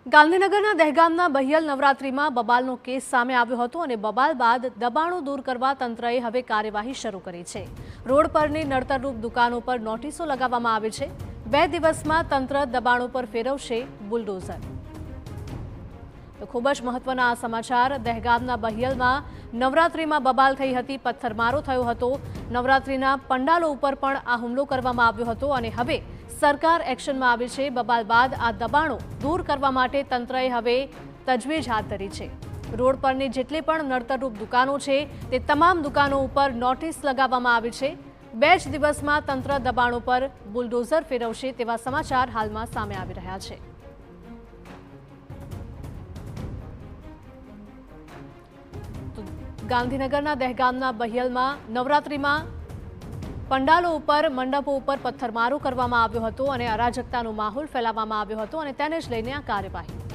ગાંધીનગરના દહેગામના બહિયલ નવરાત્રીમાં બબાલનો કેસ સામે આવ્યો હતો અને બબાલ બાદ દબાણો દૂર કરવા તંત્રએ હવે કાર્યવાહી શરૂ કરી છે। રોડ પરની નડતરરૂપ દુકાનો પર નોટિસો લગાવવામાં આવી છે। 2 દિવસમાં તંત્ર દબાણો પર ફેરવશે બુલડોઝર। તો ખૂબ જ મહત્વના આ સમાચાર। દહેગામના બહિયલમાં નવરાત્રીમાં બબાલ થઈ હતી, પથ્થરમારો થયો હતો। નવરાત્રીના પંડાલો ઉપર પણ આ હુમલો કરવામાં આવ્યો હતો અને હવે સરકાર એક્શનમાં આવી છે। બબાલ બાદ આ દબાણો દૂર કરવા માટે તંત્રએ હવે તજવીજ હાથ ધરી છે। રોડ પરની જેટલી પણ નડતરરૂપ દુકાનો છે તે તમામ દુકાનો ઉપર નોટિસ લગાવવામાં આવી છે। 2 જ દિવસમાં તંત્ર દબાણો પર બુલડોઝર ફેરવશે તેવા સમાચાર હાલમાં સામે આવી રહ્યા છે। ગાંધીનગરના દહેગામના બહિયલમાં નવરાત્રીમાં પંડાલો ઉપર મંડપો ઉપર પથ્થરમારો કરવામાં આવ્યો હતો અને અરાજકતાનો માહોલ ફેલાવવામાં આવ્યો હતો અને તેને જ લઈને આ કાર્યવાહી।